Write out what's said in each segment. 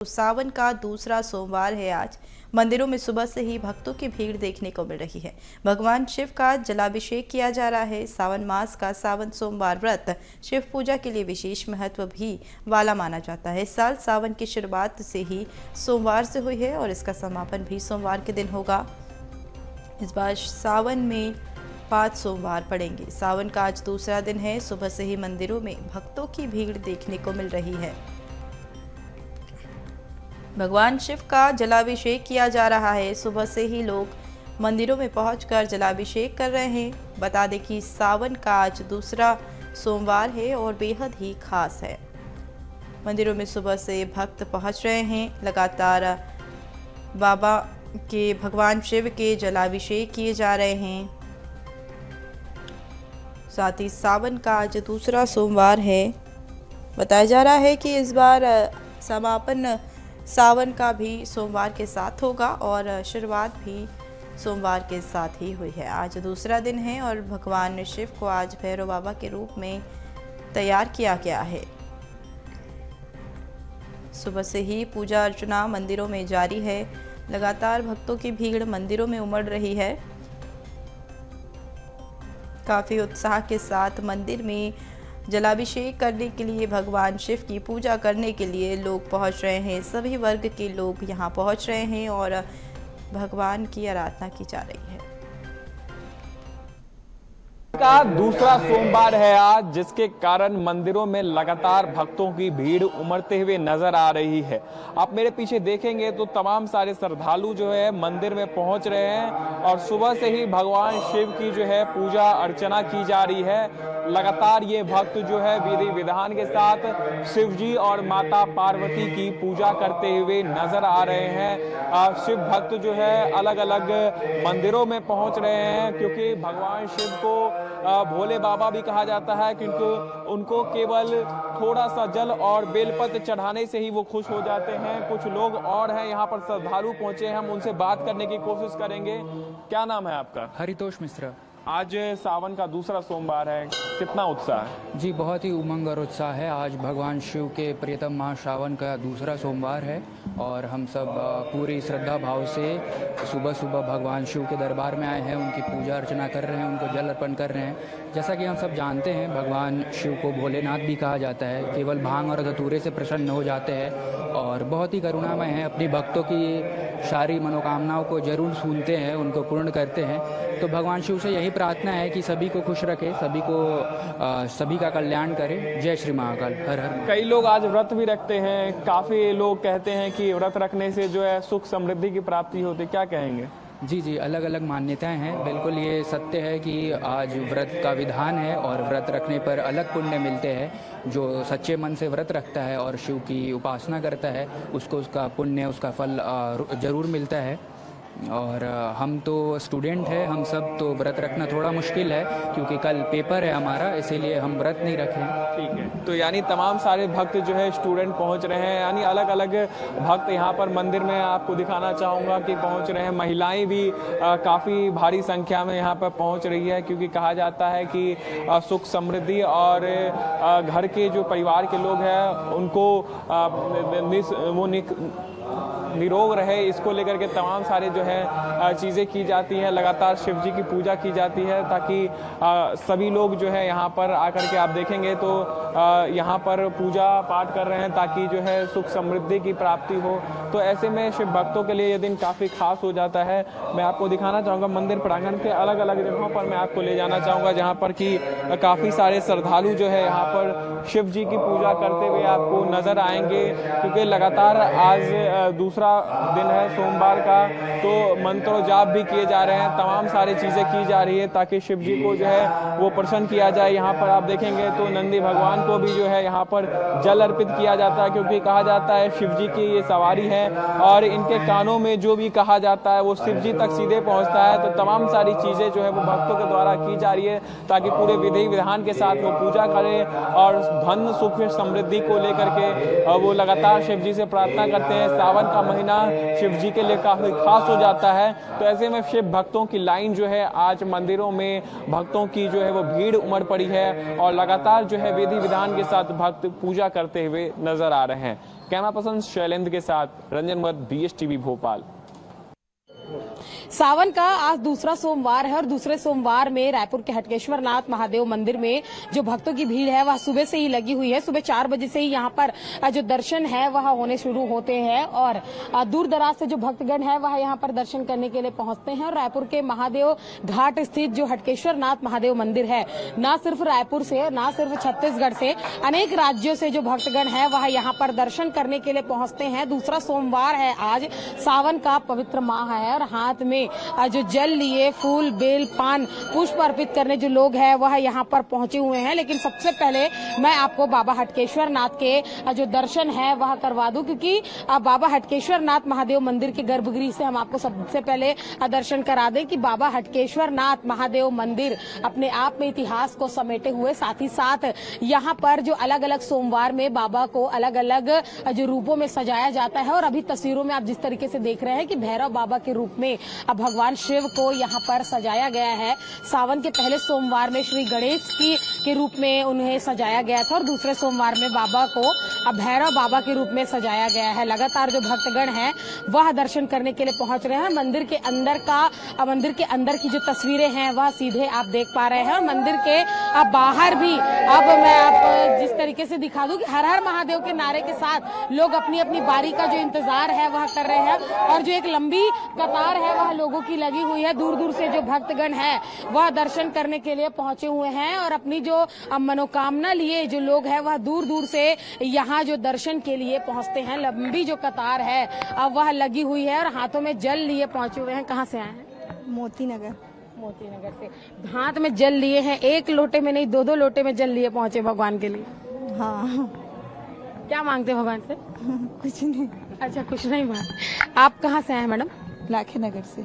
सावन का दूसरा सोमवार है आज। मंदिरों में सुबह से ही भक्तों की भीड़ देखने को मिल रही है। भगवान शिव का जलाभिषेक किया जा रहा है। सावन मास का सावन सोमवार व्रत शिव पूजा के लिए विशेष महत्व भी वाला माना जाता है। इस साल सावन की शुरुआत से ही सोमवार से हुई है और इसका समापन भी सोमवार के दिन होगा। इस बार सावन में 5 सोमवार पड़ेंगे। सावन का आज दूसरा दिन है। सुबह से ही मंदिरों में भक्तों की भीड़ देखने को मिल रही है। भगवान शिव का जलाभिषेक किया जा रहा है। सुबह से ही लोग मंदिरों में पहुंचकर जलाभिषेक कर रहे हैं। बता दें कि सावन का आज दूसरा सोमवार है और बेहद ही खास है। मंदिरों में सुबह से भक्त पहुंच रहे हैं। लगातार बाबा के भगवान शिव के जलाभिषेक किए जा रहे हैं। साथ ही सावन का आज दूसरा सोमवार है। बताया जा रहा है कि इस बार समापन सावन का भी सोमवार के साथ होगा और शुरुआत भी सोमवार के साथ ही हुई है। आज दूसरा दिन है और भगवान शिव को आज भैरव बाबा के रूप में तैयार किया गया है। सुबह से ही पूजा अर्चना मंदिरों में जारी है। लगातार भक्तों की भीड़ मंदिरों में उमड़ रही है। काफी उत्साह के साथ मंदिर में जलाभिषेक करने के लिए, भगवान शिव की पूजा करने के लिए लोग पहुंच रहे हैं। सभी वर्ग के लोग यहां पहुंच रहे हैं और भगवान की आराधना की जा रही है। का दूसरा सोमवार है आज, जिसके कारण मंदिरों में लगातार भक्तों की भीड़ उमड़ते हुए नजर आ रही है। आप मेरे पीछे देखेंगे तो तमाम सारे श्रद्धालु जो है मंदिर में पहुंच रहे हैं और सुबह से ही भगवान शिव की जो है पूजा अर्चना की जा रही है। लगातार ये भक्त जो है विधि विधान के साथ शिव जी और माता पार्वती की पूजा करते हुए नजर आ रहे हैं। शिव भक्त जो है अलग अलग मंदिरों में पहुंच रहे हैं, क्योंकि भगवान शिव को भोले बाबा भी कहा जाता है, क्योंकि उनको केवल थोड़ा सा जल और बेलपत्र चढ़ाने से ही वो खुश हो जाते हैं। कुछ लोग और हैं यहाँ पर श्रद्धालु पहुंचे हैं, हम उनसे बात करने की कोशिश करेंगे। क्या नाम है आपका? हरितोष मिश्रा। आज सावन का दूसरा सोमवार है, कितना उत्साह है? जी, बहुत ही उमंग और उत्साह है। आज भगवान शिव के प्रियतम माह सावन का दूसरा सोमवार है और हम सब पूरी श्रद्धा भाव से सुबह सुबह भगवान शिव के दरबार में आए हैं। उनकी पूजा अर्चना कर रहे हैं, उनको जल अर्पण कर रहे हैं। जैसा कि हम सब जानते हैं, भगवान शिव को भोलेनाथ भी कहा जाता है। केवल भांग और धतूरे से प्रसन्न हो जाते हैं और बहुत ही करुणामय हैं। अपनी भक्तों की सारी मनोकामनाओं को जरूर सुनते हैं, उनको पूर्ण करते हैं। तो भगवान शिव से यही प्रार्थना है कि सभी को खुश रखे, सभी का कल्याण करे। जय श्री महाकाल। हर हर। कई लोग आज व्रत भी रखते हैं। काफी लोग कहते हैं कि व्रत रखने से जो है सुख समृद्धि की प्राप्ति होती है, क्या कहेंगे? जी, अलग अलग मान्यताएं हैं। बिल्कुल ये सत्य है कि आज व्रत का विधान है और व्रत रखने पर अलग पुण्य मिलते हैं। जो सच्चे मन से व्रत रखता है और शिव की उपासना करता है, उसको उसका पुण्य, उसका फल जरूर मिलता है। और हम तो स्टूडेंट हैं, हम सब तो व्रत रखना थोड़ा मुश्किल है, क्योंकि कल पेपर है हमारा, इसीलिए हम व्रत नहीं रखें। ठीक है, तो यानी तमाम सारे भक्त जो है स्टूडेंट पहुंच रहे हैं, यानी अलग अलग भक्त यहाँ पर मंदिर में आपको दिखाना चाहूँगा कि पहुंच रहे हैं। महिलाएं भी काफ़ी भारी संख्या में यहाँ पर पहुंच रही है, क्योंकि कहा जाता है कि सुख समृद्धि और घर के जो परिवार के लोग हैं उनको निरोग रहे, इसको लेकर के तमाम सारे जो है चीज़ें की जाती हैं। लगातार शिव जी की पूजा की जाती है, ताकि सभी लोग जो है यहाँ पर आकर के आप देखेंगे तो यहाँ पर पूजा पाठ कर रहे हैं, ताकि जो है सुख समृद्धि की प्राप्ति हो। तो ऐसे में शिव भक्तों के लिए ये दिन काफ़ी खास हो जाता है। मैं आपको दिखाना चाहूँगा मंदिर प्रांगण के अलग अलग जगहों पर मैं आपको ले जाना चाहूँगा, जहाँ पर कि काफ़ी सारे श्रद्धालु जो है यहाँ पर शिव जी की पूजा करते हुए आपको नज़र आएंगे। क्योंकि लगातार आज दूसरा दिन है सोमवार का, तो मंत्रों जाप भी किए जा रहे हैं, तमाम सारी चीज़ें की जा रही है ताकि शिव जी को जो है वो प्रसन्न किया जाए। यहाँ पर आप देखेंगे तो नंदी भगवान को भी जो है यहाँ पर जल अर्पित किया जाता है, क्योंकि कहा जाता है शिव जी की ये सवारी है और इनके कानों में जो भी कहा जाता है वो शिव जी तक सीधे पहुँचता है। तो तमाम सारी चीज़ें जो है वो भक्तों के द्वारा की जा रही है, ताकि पूरे विधि विधान के साथ वो पूजा करें और धन सुख समृद्धि को लेकर के वो लगातार शिव जी से प्रार्थना करते हैं। सावन का महीना शिव जी के लिए काफी खास हो जाता है, तो ऐसे में शिव भक्तों की लाइन जो है आज मंदिरों में भक्तों की जो है वो भीड़ उमड़ पड़ी है और लगातार जो है विधि विधान के साथ भक्त पूजा करते हुए नजर आ रहे हैं। कैमरा पर्सन शैलेंद्र के साथ रंजन भट्ट, BSTV भोपाल। सावन का आज दूसरा सोमवार है और दूसरे सोमवार में रायपुर के हटकेश्वरनाथ महादेव मंदिर में जो भक्तों की भीड़ है वह सुबह से ही लगी हुई है। सुबह 4 बजे से ही यहाँ पर जो दर्शन है वह होने शुरू होते हैं और दूर दराज से जो भक्तगण है वह यहाँ पर दर्शन करने के लिए पहुंचते हैं। और रायपुर के महादेव घाट स्थित जो हटकेश्वरनाथ महादेव मंदिर है, न सिर्फ रायपुर से, न सिर्फ छत्तीसगढ़ से, अनेक राज्यों से जो भक्तगण है वह यहाँ पर दर्शन करने के लिए पहुंचते हैं। दूसरा सोमवार है आज, सावन का पवित्र माह है और हाथ में जो जल लिए, फूल, बेल, पान, पुष्प अर्पित करने जो लोग हैं वह यहाँ पर पहुंचे हुए हैं। लेकिन सबसे पहले मैं आपको बाबा हटकेश्वरनाथ के जो दर्शन है वह करवा दूं, क्योंकि बाबा हटकेश्वरनाथ महादेव मंदिर के गर्भगृह से हम आपको सबसे पहले दर्शन करा दें कि बाबा हटकेश्वरनाथ महादेव मंदिर अपने आप में इतिहास को समेटे हुए, साथ ही साथ यहाँ पर जो अलग अलग सोमवार में बाबा को अलग अलग जो रूपों में सजाया जाता है। और अभी तस्वीरों में आप जिस तरीके से देख रहे हैं कि भैरव बाबा के रूप में भगवान शिव को यहाँ पर सजाया गया है। सावन के पहले सोमवार में श्री गणेश के रूप में उन्हें सजाया गया था और दूसरे सोमवार में बाबा को भैरव बाबा के रूप में सजाया गया है। लगातार जो भक्तगण हैं वह दर्शन करने के लिए पहुंच रहे हैं। मंदिर के अंदर की जो तस्वीरें हैं वह सीधे आप देख पा रहे हैं और मंदिर के बाहर भी अब मैं आप जिस तरीके से दिखा दूं कि हर हर महादेव के नारे के साथ लोग अपनी अपनी बारी का जो इंतजार है वह कर रहे हैं और जो एक लंबी कतार है वह लोगों की लगी हुई है। दूर दूर से जो भक्तगण है वह दर्शन करने के लिए पहुंचे हुए हैं और अपनी जो मनोकामना लिए जो लोग हैं वह दूर दूर से यहाँ जो दर्शन के लिए पहुंचते हैं। लंबी जो कतार है वह लगी हुई है और हाथों में जल लिए पहुंचे हुए हैं। कहाँ से आए हैं? मोतीनगर से। हाथ में जल लिए हैं, एक लोटे में नहीं 2-2 लोटे में जल लिए पहुंचे भगवान के लिए। हाँ। क्या मांगते भगवान से? कुछ नहीं। अच्छा, कुछ नहीं मांग। आप कहाँ से आए हैं मैडम? लाखेनगर से।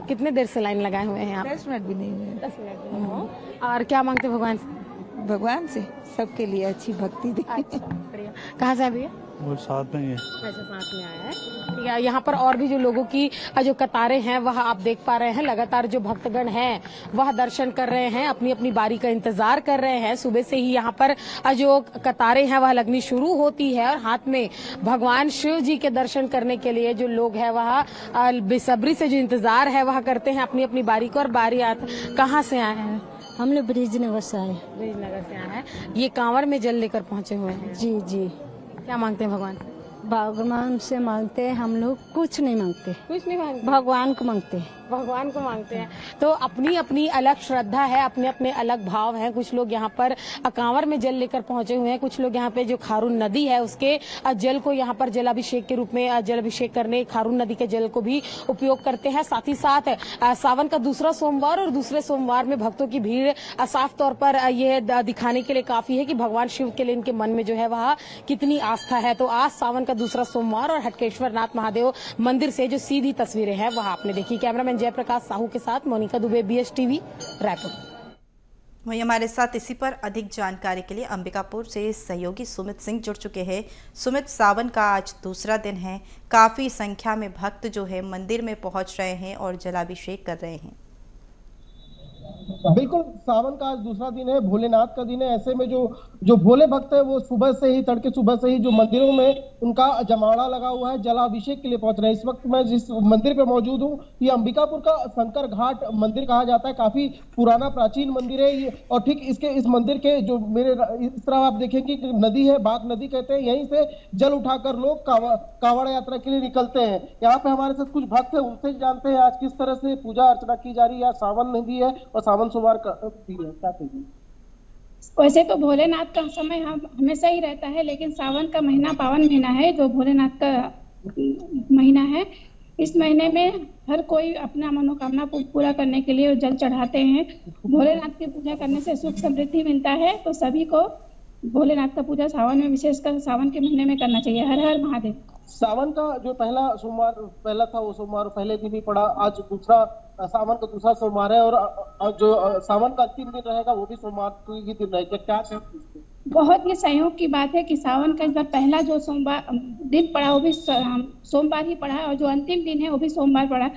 कितने देर से लाइन लगाए हुए हैं आप? 10 मिनट भी नहीं हुए। 10 मिनट भी नहीं हुए। और क्या मांगते भगवान से? भगवान से सबके लिए अच्छी भक्ति दे। अच्छा, बढ़िया। कहाँ से भैया? वो साथ में ही है। अच्छा, साथ में आया है। यहाँ पर और भी जो लोगों की जो कतारें हैं वह आप देख पा रहे हैं। लगातार जो भक्तगण हैं वह दर्शन कर रहे हैं, अपनी अपनी बारी का इंतजार कर रहे हैं। सुबह से ही यहाँ पर जो कतारें हैं वह लगनी शुरू होती है और हाथ में भगवान शिव जी के दर्शन करने के लिए जो लोग हैं वह बेसब्री से जो इंतजार है वह करते हैं अपनी अपनी बारी को। और बारी कहाँ से आए हैं? हम लोग ब्रिजनगर से आए। ब्रिजनगर से आए हैं। ये कांवर में जल लेकर पहुंचे हुए हैं। जी जी। क्या मांगते हैं भगवान? भगवान से मांगते हैं, हम लोग कुछ नहीं मांगते। कुछ नहीं मांगते, भगवान को मांगते हैं। भगवान को मांगते हैं। तो अपनी अपनी अलग श्रद्धा है, अपने अपने अलग भाव हैं। कुछ लोग यहाँ पर कांवर में जल लेकर पहुंचे हुए हैं। कुछ लोग यहाँ पे जो खारून नदी है उसके जल को यहाँ पर जलाभिषेक के रूप में जल अभिषेक करने खारून नदी के जल को भी उपयोग करते हैं। साथ ही साथ सावन का दूसरा सोमवार और दूसरे सोमवार में भक्तों की भीड़ साफ तौर पर यह दिखाने के लिए काफी है कि भगवान शिव के लिए इनके मन में जो है वह कितनी आस्था है। तो आज सावन का दूसरा सोमवार और हटकेश्वरनाथ महादेव मंदिर से जो सीधी तस्वीरें हैं वह आपने देखी। कैमरामैन जयप्रकाश साहू के साथ मोनिका दुबे, BSTV रायपुर। वहीं हमारे साथ इसी पर अधिक जानकारी के लिए अंबिकापुर से सहयोगी सुमित सिंह जुड़ चुके हैं। सुमित, सावन का आज दूसरा दिन है, काफी संख्या में भक्त जो है मंदिर में पहुंच रहे हैं और जलाभिषेक कर रहे हैं। बिल्कुल, सावन का आज दूसरा दिन है, भोलेनाथ का दिन है। ऐसे में जो भोले भक्त है वो सुबह से ही, तड़के सुबह से ही जो मंदिरों में उनका जमावड़ा लगा हुआ है, जलाभिषेक के लिए पहुंच रहे हैं। इस वक्त मैं जिस मंदिर पे मौजूद हूँ ये अंबिकापुर का शंकर घाट मंदिर कहा जाता है। काफी पुराना प्राचीन मंदिर है ये और ठीक इस मंदिर के जो मेरे इस तरह आप देखें कि नदी है, बाग नदी कहते हैं, यहीं से जल उठाकर लोग कावड़ यात्रा के लिए निकलते हैं। यहाँ पे हमारे साथ कुछ भक्त है, उनसे जानते हैं आज किस तरह से पूजा अर्चना की जा रही है। सावन में भी है और सावन सोमवार का भी है, क्या कहिए? वैसे तो भोलेनाथ का समय हमेशा ही रहता है, लेकिन सावन का महीना पावन महीना है जो भोलेनाथ का महीना है। इस महीने में हर कोई अपना मनोकामना पूरा करने के लिए जल चढ़ाते हैं। भोलेनाथ की पूजा करने से सुख समृद्धि मिलता है, तो सभी को भोलेनाथ का पूजा सावन में, विशेषकर सावन के महीने में करना चाहिए। हर हर महादेव। सावन का जो पहला था वो सोमवार पहले दिन ही पड़ा, आज सावन का दूसरा सोमवार है और जो सावन का अंतिम दिन रहेगा वो भी सोमवार ही दिन रहेगा। क्या बहुत ही संयोग की बात है कि सावन का इस बार पहला जो सोमवार दिन पड़ा वो भी सोमवार ही पड़ा और जो अंतिम दिन है वो भी सोमवार पड़ा।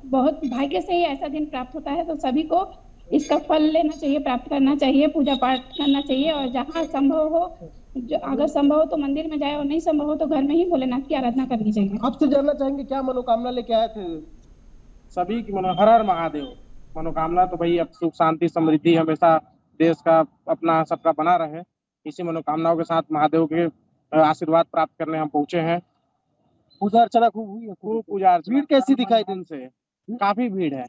बहुत भाग्य से ही ऐसा दिन प्राप्त होता है, तो सभी को इसका फल लेना चाहिए, प्राप्त करना चाहिए, पूजा पाठ करना चाहिए और जहाँ संभव हो अगर संभव हो तो मंदिर में जाए और नहीं संभव हो तो घर में ही भोलेनाथ की आराधना करनी चाहिए। आपसे जानना चाहेंगे क्या मनोकामना लेके आए थे? सभी की हर हर महादेव। मनोकामना तो भाई अब सुख शांति समृद्धि हमेशा देश का अपना सबका बना रहे, इसी मनोकामनाओं के साथ महादेव के आशीर्वाद प्राप्त करने हम पहुंचे हैं। पूजा अर्चना खूब हुई है? खूब पूजा अर्चना। भीड़ कैसी दिखाई दिन से काफी भीड़ है।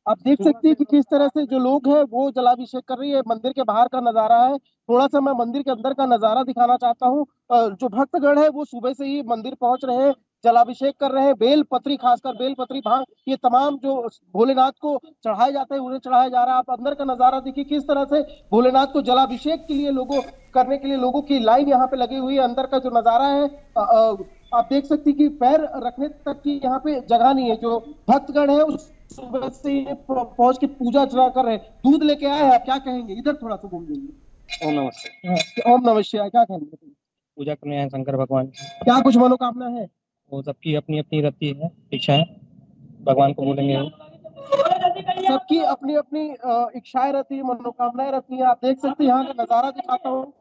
आप देख सकते हैं कि किस तरह से जो लोग हैं वो जलाभिषेक कर रही है। मंदिर के बाहर का नजारा है, थोड़ा सा मैं मंदिर के अंदर का नजारा दिखाना चाहता हूँ। जो भक्तगण है वो सुबह से ही मंदिर पहुंच रहे हैं, जलाभिषेक कर रहे हैं। बेल पत्री, खासकर बेल पत्री, भांग, ये तमाम जो भोलेनाथ को चढ़ाए जाते हैं उन्हें चढ़ाया जा रहा है। आप अंदर का नजारा देखिए किस तरह से भोलेनाथ को जलाभिषेक के लिए करने के लिए लोगों की लाइन यहाँ पे लगी हुई है। अंदर का जो नजारा है आप देख सकते हैं कि पैर रखने तक की यहाँ पे जगह नहीं है। जो भक्तगण है उस सुबह से पहुंच के पूजा अर्चना कर रहे हैं। दूध लेके आए हैं, आप क्या कहेंगे? इधर थोड़ा सा घूम लीजिए। ओम नमस्ते। ओम नमः शिवाय, क्या कहेंगे? पूजा करने आए शंकर भगवान की। क्या कुछ मनोकामना है? वो सबकी अपनी अपनी रहती है इच्छाएं, भगवान को बोलेंगे। सबकी अपनी अपनी इच्छाएं रहती है, मनोकामनाएं रहती हैं। आप देख सकते हैं यहाँ का नजारा दिखाता हूँ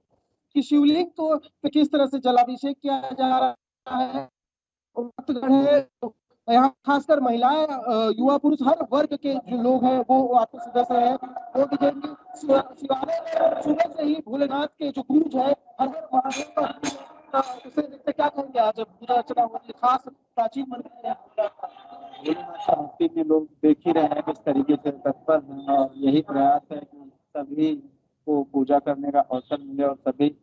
कि शिवलिंग को पे किस तरह से जलाभिषेक किया जा रहा है। भक्तगण है यहाँ, खासकर महिलाएं, युवा पुरुष, हर वर्ग के जो लोग हैं वो आपके सदस्य हैं। वो दिखेंगे शिवालय में सुबह से ही भोलेनाथ के जो गूंज है हर हर महादेव का, उसे देखते क्या कहेंगे? आज पूजा अर्चना हो रही है, खास प्राचीन मंदिर है। भक्ति के लोग देख ही रहे हैं किस तरीके से तत्पर हैं, और यही प्रयास है कि सभी को पूजा करने का अवसर मिले और सभी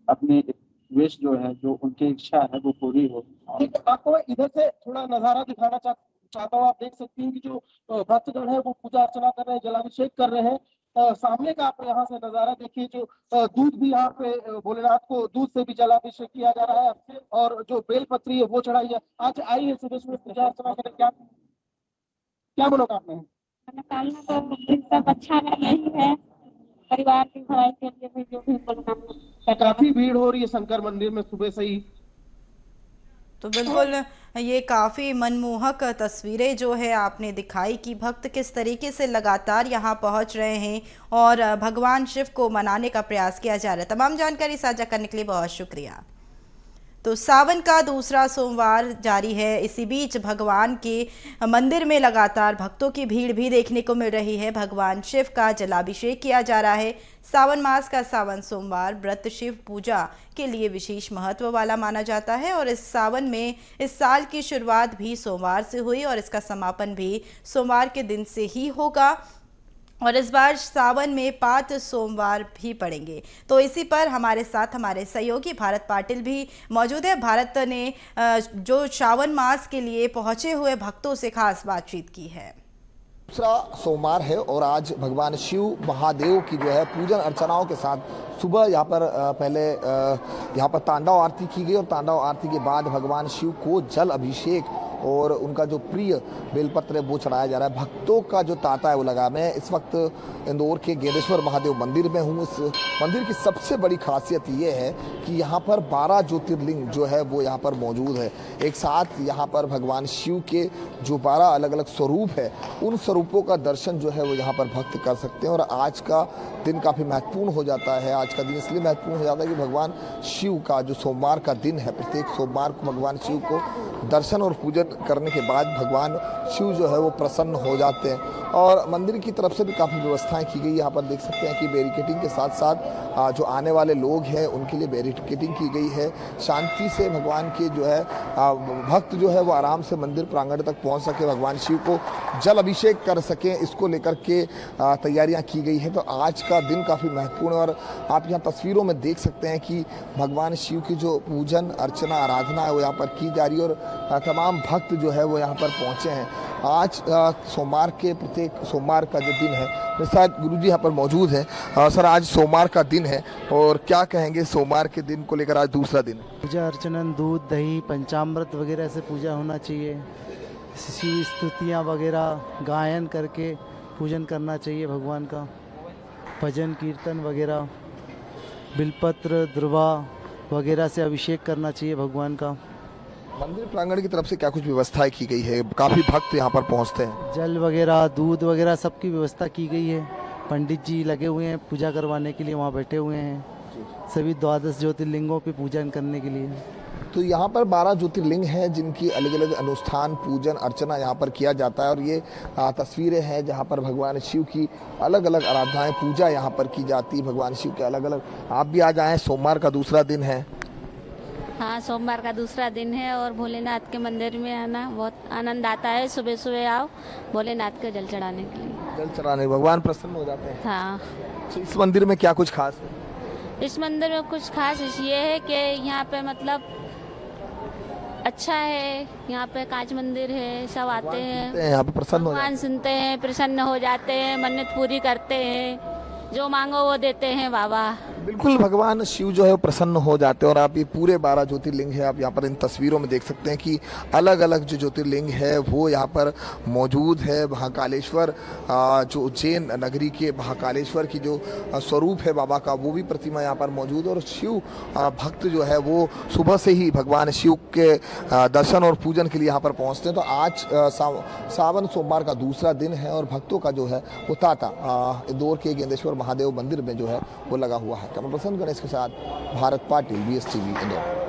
अपनी विश जो है, जो उनकी इच्छा है वो पूरी हो। ठीक है, आपको इधर से थोड़ा नजारा दिखाना चाहता हूँ। आप देख सकते हैं कि जो भक्तगण है वो पूजा अर्चना कर रहे हैं, जलाभिषेक कर रहे हैं। सामने का आप यहाँ से नजारा देखिए, जो दूध भी यहाँ पे भोलेनाथ को दूध से भी जलाभिषेक किया जा रहा है, और जो बेलपत्री है वो चढ़ाई है। आज आई है सुबह सुबह पूजा अर्चना करें, क्या मनोकामना है? मनोकामना तो सब अच्छा नहीं है, परिवार की भलाई के लिए भी जो भी मनोकामना। काफी भीड़ हो रही है शंकर मंदिर में सुबह से ही। तो बिल्कुल ये काफ़ी मनमोहक तस्वीरें जो है आपने दिखाई कि भक्त किस तरीके से लगातार यहाँ पहुँच रहे हैं और भगवान शिव को मनाने का प्रयास किया जा रहा है। तमाम जानकारी साझा करने के लिए बहुत शुक्रिया। तो सावन का दूसरा सोमवार जारी है। इसी बीच भगवान के मंदिर में लगातार भक्तों की भीड़ भी देखने को मिल रही है। भगवान शिव का जलाभिषेक किया जा रहा है। सावन मास का सावन सोमवार व्रत शिव पूजा के लिए विशेष महत्व वाला माना जाता है और इस सावन में इस साल की शुरुआत भी सोमवार से हुई और इसका समापन भी सोमवार के दिन से ही होगा और इस बार सावन में 5 सोमवार भी पड़ेंगे। तो इसी पर हमारे साथ हमारे सहयोगी भारत पाटिल भी मौजूद है। भारत ने जो श्रावण मास के लिए पहुंचे हुए भक्तों से खास बातचीत की है। दूसरा सोमवार है और आज भगवान शिव महादेव की जो है पूजन अर्चनाओं के साथ सुबह यहाँ पर पहले यहाँ पर तांडव आरती की गई और तांडव आरती के बाद भगवान शिव को जल अभिषेक और उनका जो प्रिय बेलपत्र है वो चढ़ाया जा रहा है। भक्तों का जो तांता है वो लगा। मैं इस वक्त इंदौर के गेंदेश्वर महादेव मंदिर में हूँ। इस मंदिर की सबसे बड़ी खासियत ये है कि यहाँ पर 12 ज्योतिर्लिंग जो है वो यहाँ पर मौजूद है। एक साथ यहाँ पर भगवान शिव के जो 12 अलग अलग स्वरूप है उन स्वरूपों का दर्शन जो है वो यहाँ पर भक्त कर सकते हैं। और आज का दिन काफ़ी महत्वपूर्ण हो जाता है। आज का दिन इसलिए महत्वपूर्ण हो जाता है कि भगवान शिव का जो सोमवार का दिन है, प्रत्येक सोमवार को भगवान शिव को दर्शन और पूजन करने के बाद भगवान शिव जो है वो प्रसन्न हो जाते हैं। और मंदिर की तरफ से भी काफ़ी व्यवस्थाएं की गई। यहाँ पर देख सकते हैं कि बैरिकेडिंग के साथ साथ जो आने वाले लोग हैं उनके लिए बैरिकेडिंग की गई है। शांति से भगवान के जो है भक्त जो है वो आराम से मंदिर प्रांगण तक पहुँच सके, भगवान शिव को जल अभिषेक कर सकें, इसको लेकर के तैयारियाँ की गई है। तो आज का दिन काफ़ी महत्वपूर्ण है और आप यहाँ तस्वीरों में देख सकते हैं कि भगवान शिव की जो पूजन अर्चना आराधना है वो यहाँ पर की जा रही है और तमाम भक्त जो है वो यहाँ पर पहुँचे हैं। आज सोमवार के प्रत्येक सोमवार का जो दिन है, मेरे साथ गुरुजी यहाँ पर मौजूद हैं। सर, आज सोमवार का दिन है और क्या कहेंगे सोमवार के दिन को लेकर? आज दूसरा दिन है। पूजा अर्चना, दूध दही पंचामृत वगैरह से पूजा होना चाहिए। शिव स्तुतियाँ वगैरह गायन करके पूजन करना चाहिए भगवान का। भजन कीर्तन वगैरह, बिलपत्र द्रुवा वगैरह से अभिषेक करना चाहिए भगवान का। मंदिर प्रांगण की तरफ से क्या कुछ व्यवस्थाएं की गई है? काफ़ी भक्त यहाँ पर पहुँचते हैं। जल वगैरह, दूध वगैरह सबकी व्यवस्था की गई है। पंडित जी लगे हुए हैं पूजा करवाने के लिए, वहाँ बैठे हुए हैं। सभी 12 ज्योतिर्लिंगों पे पूजन करने के लिए। तो यहाँ पर 12 ज्योतिर्लिंग हैं जिनकी अलग अलग अनुष्ठान पूजन अर्चना यहाँ पर किया जाता है और ये तस्वीरें हैं जहाँ पर भगवान शिव की अलग अलग आराधनाएं पूजा यहाँ पर की जाती है। भगवान शिव के अलग अलग, आप भी आज आए, सोमवार का दूसरा दिन है। हाँ, सोमवार का दूसरा दिन है और भोलेनाथ के मंदिर में आना बहुत आनंद आता है। सुबह सुबह आओ भोलेनाथ को जल चढ़ाने के लिए। जल चढ़ाने भगवान प्रसन्न हो जाते हैं। हाँ। तो इस मंदिर में क्या कुछ खास है? इस मंदिर में कुछ खास ये है कि यहाँ पे मतलब अच्छा है, यहाँ पे कांच मंदिर है, सब आते हैं यहाँ पे प्रसन्न हो जाते भगवान सुनते हैं, प्रसन्न हो जाते हैं, मन्नत पूरी करते हैं, जो मांगो वो देते हैं बाबा। बिल्कुल, भगवान शिव जो है वो प्रसन्न हो जाते हैं। और आप ये पूरे 12 ज्योतिर्लिंग है, आप यहाँ पर इन तस्वीरों में देख सकते हैं कि अलग अलग जो ज्योतिर्लिंग है वो यहाँ पर मौजूद है। महाकालेश्वर जो उज्जैन नगरी के महाकालेश्वर की जो स्वरूप है बाबा का, वो भी प्रतिमा यहाँ पर मौजूद है। और शिव भक्त जो है वो सुबह से ही भगवान शिव के दर्शन और पूजन के लिए यहाँ पर पहुँचते हैं। तो आज सावन सोमवार का दूसरा दिन है और भक्तों का जो है वो तांता इंदौर के गेंदेश्वर महादेव मंदिर में जो है वो लगा हुआ है। कैमरा पर्सन गणेश के साथ भारत पाटिल, BSTV इंदौर।